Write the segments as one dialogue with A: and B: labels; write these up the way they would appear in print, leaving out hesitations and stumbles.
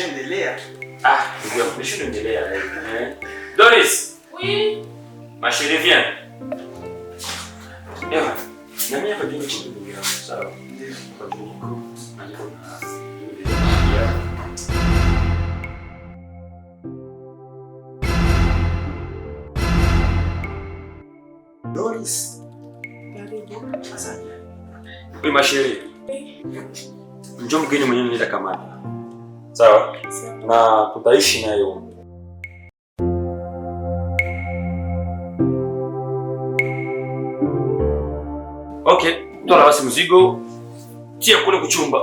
A: Ushaendelea?
B: Ndio, nimeshaendelea. Doris.
C: Oui.
B: Ma chérie, viens. Ewa, na mimi hapa ndio chini ndugu yangu. Sawa. Ndio. Kwa ndugu. Andiko na.
A: Doris.
B: Asante. Oui, ma chérie. Njoo mgeni mwenyewe nenda kamata. Sawa? Na tutaishi nayo. Okay, toa basi mzigo. Tia kule kuchumba.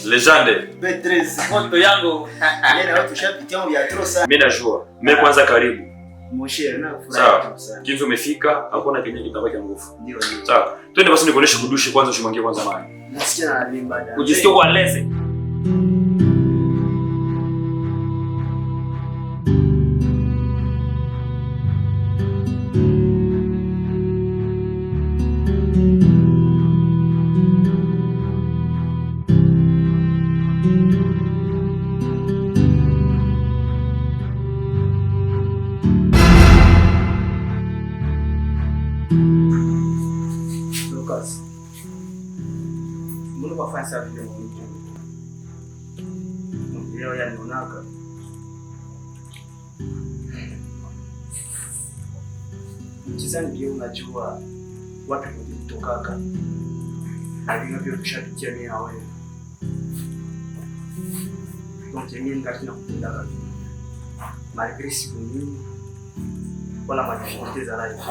B: Legende.
A: Beatrice.
C: Moto yangu.
A: Yeye watu shapitia vya trosa.
B: Mimi najua. Mimi kwanza karibu.
A: Moshe na furaha sana.
B: Kinzo umefika, hakuna kenye kitabaki nguvu.
A: Ndio.
B: Sawa. Twende basi nikuoneshe kudushi kwanza ushimwangie kwanza maji.
A: Nasikia na limba da.
B: Ujisikie kwa leze.
A: Lucas. Mbona kwa fanya vile mmoja? Ndio yani unaka. Kizani ndio unajua wapi ulitokaka. Hadi ngapi tushapitia mimi na wewe. Donc mimi nikatina kupenda kazi. Malgré siku nyingi wala madifikulte za life.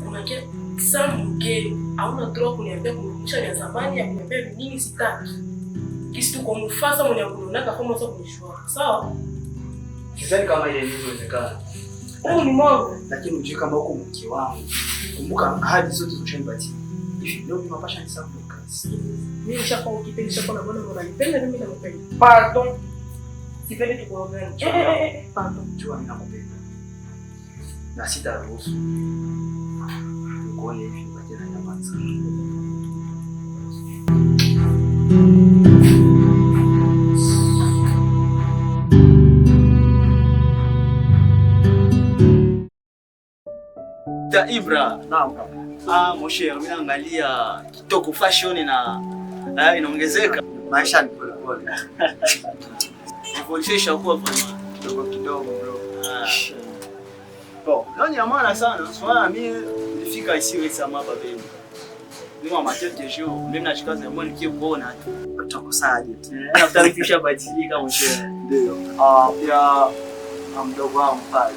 C: Unakia sana mgeni, hauna droga kuniambia kurudisha ya zamani ya kuniambia nini sitaki. Kisi tu kwa mfasa mwenye kununaka kama sasa kunishua. Sawa?
A: Sidhani kama ile inawezekana.
C: Ni mwangu.
A: Lakini ujue kama uko mke wangu. Kumbuka ahadi zote zilizonipatia. Hivi leo ni mapasha ni sababu kazi.
C: Mimi nishakuwa ukipenda nishakuwa na bwana unanipenda mimi nakupenda. Pardon. Sipendi tukuongea. Pardon.
A: Jua mimi nakupenda. Na sitaruhusu. Nikuone hivi kwa jina la Mansa. Ta Ibra.
D: Naam.
A: Moshe, mimi naangalia kitoko fashion na inaongezeka.
D: Maisha ni pole pole.
A: Evolution kwa
D: Kidogo kidogo bro.
A: Bon, leo ni amana sana. Swala mimi nilifika isiwe sama babeni. Mimi macho kesho, mimi nachikaza mbona nikikuona tu.
D: Utakosaje tu.
A: Natarifisha badilika Moshe.
D: Ndio. Pia mdogo wangu pale.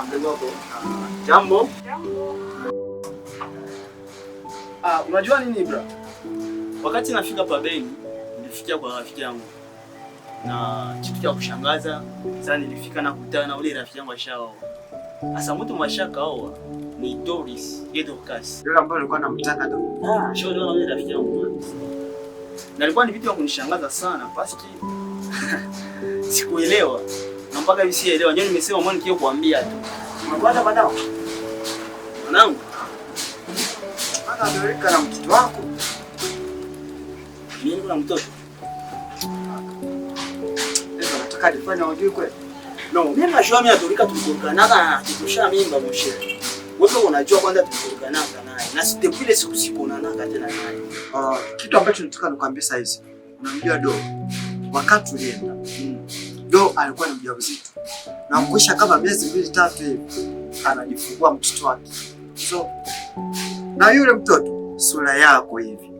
A: Mdogo wako. Jambo. Unajua nini bro? Wakati nafika pabeni, nilifikia kwa rafiki yangu. Na kitu cha kushangaza, sasa nilifika na kutana na ule rafiki yangu ashao. Asa mtu mashaka oa ni Doris, Dorcas.
D: Yule ambaye alikuwa anamtaka tu.
A: Shoo ndio ule rafiki yangu. Na alikuwa ni vitu vya kunishangaza sana, paski sikuelewa. Na mpaka hivi sielewa. Ndio nimesema mbona nikio kuambia tu.
D: Unakwenda badao?
A: Mwanangu,
D: Amerika na mtoto wako.
A: mimi niko na mtoto.
D: Sasa nataka nifanye ujue kweli.
A: No, mimi najua mimi Atorika tulikonana tukisha mimba Moshe. Wewe unajua kwanza tulikonana naye. Na sitepile sikuonana tena naye.
D: Kitu ambacho nataka nikwambie sasa hizi. Unamjua Do. Wakati tulienda. Do alikuwa ni mjamzito. Na mkwisha kama miezi 2-3 hivi anajifungua mtoto wake. So na yule mtoto sura yako hivi.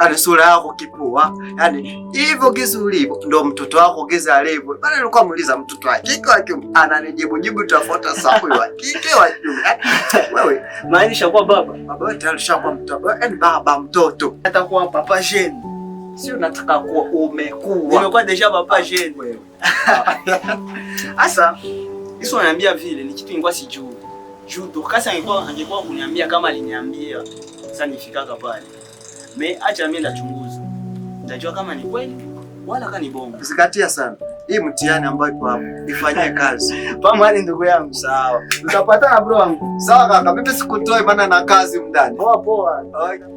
D: Yaani sura yako kipua, yaani hivyo gizu ulivyo ndio mtoto wako giza alivyo. Bana nilikuwa muuliza mtoto wa kike wa kiume, ananijibu tofauti safu wa kike wa kiume. Wewe
A: Maanisha kwa baba.
D: baba wewe tayari shakuwa mtoto. Yaani baba mtoto.
A: Atakuwa papa jeune.
D: Sio nataka kuwa umekuwa.
A: Nimekuwa deja papa jeune wewe. Sasa hizo ananiambia vile ni kitu nilikuwa sijui. Dorcas angekuwa kuniambia kama aliniambia. Sasa nifikaka pale. Acha mimi ndachunguza. Nitajua kama ni kweli wala kama ni bongo.
D: Zingatia sana. hii mtihani ambayo ipo hapa ifanyie kazi.
A: Pamani ndugu yangu.
D: Sawa.
A: Tutapatana bro wangu.
D: Sawa kaka, mimi sikutoi maana na kazi mndani.
A: Poa poa.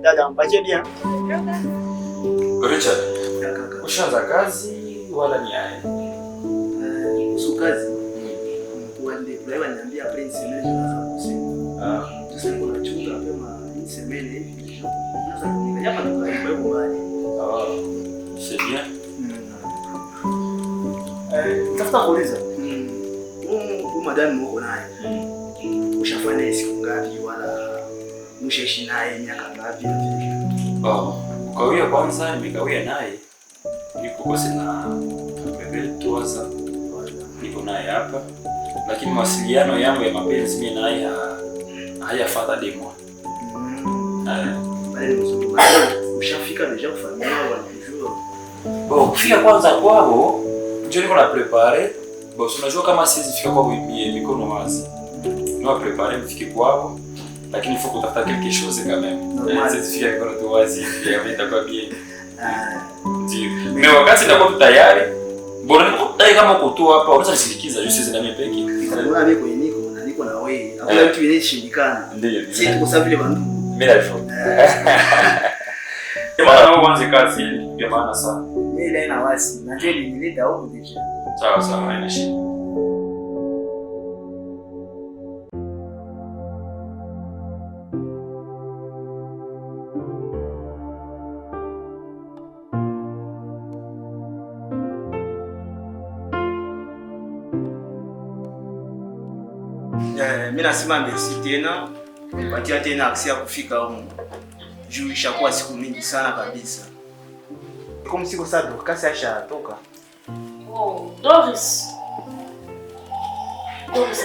A: Dada mpatie bia.
B: Richard, ushaanza kazi wala ni aje?
A: Kuhusu kazi. Wande driver ananiambia prince leo anaanza kusema. Sasa niko na chunga kama semene hivi. Sasa hapa tukaimba huko mbali.
B: C'est bien.
A: Tafuta kuuliza. Madam mko naye. Ushafanya siku ngapi wala mshaishi naye miaka ngapi?
B: Kwa hiyo kwanza nimekawia naye. Niko kosa na bebe tuaza. Niko naye hapa. Lakini mawasiliano yangu ya mapenzi mimi naye hayafuata demo.
A: Ushafika deja kufanya wala kujua.
B: Kufika kwanza kwao, ndio niko na prepare. Unajua kama siwezi fika kwao mikono wazi. Ndio prepare nifike kwao, lakini faut kutafuta quelque chose quand même. Siwezi fika mikono tu wazi, ndio kwa bien. Ndio. Mais wakati nitakuwa tayari, bora niko tayari kama uko tu hapa, unaweza nisindikiza juu siwezi na mimi peke.
A: Nitaona mimi kwenye niko na wewe. Hakuna mtu anayeshindikana.
B: Ndio.
A: Sisi tuko sawa vile bandu.
B: Mimi nalifo. Kama uanze kazi ndio maana sana.
A: Mimi ile ina wasi. Najua nilileta huko deja.
B: Sawa sawa, haina shida.
A: Mimi nasema merci tena. Nipatia tena aksia ya kufika huko. Juu ishakuwa siku mingi sana kabisa. Kama siku sasa kasi ashatoka.
C: Doris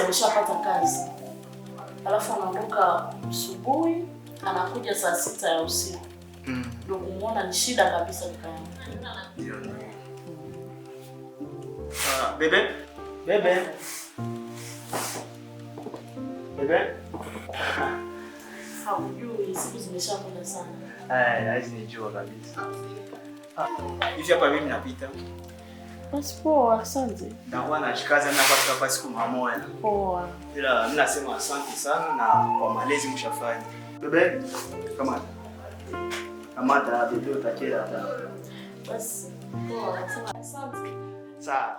C: ameshapata kazi, alafu anaondoka asubuhi, anakuja saa 6 ya usiku. Ndio kumuona ni shida kabisa kakaangu.
A: Bebe.
C: Haujui siku zimeshakwenda sana.
A: Hazinijua kabisa. Hivi hapa mimi napita.
C: Basi poa, asante.
A: Nakuwa nachikaza na kwa siku mamoja.
C: Poa.
A: Ila mimi nasema asante sana na kwa malezi mshafanya. Bebe, kamata bebe utakera hapa.
C: Basi poa, asante.
A: Sawa.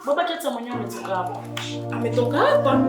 C: Baba Keta mwenyewe ametoka hapa.
E: Ametoka hapa?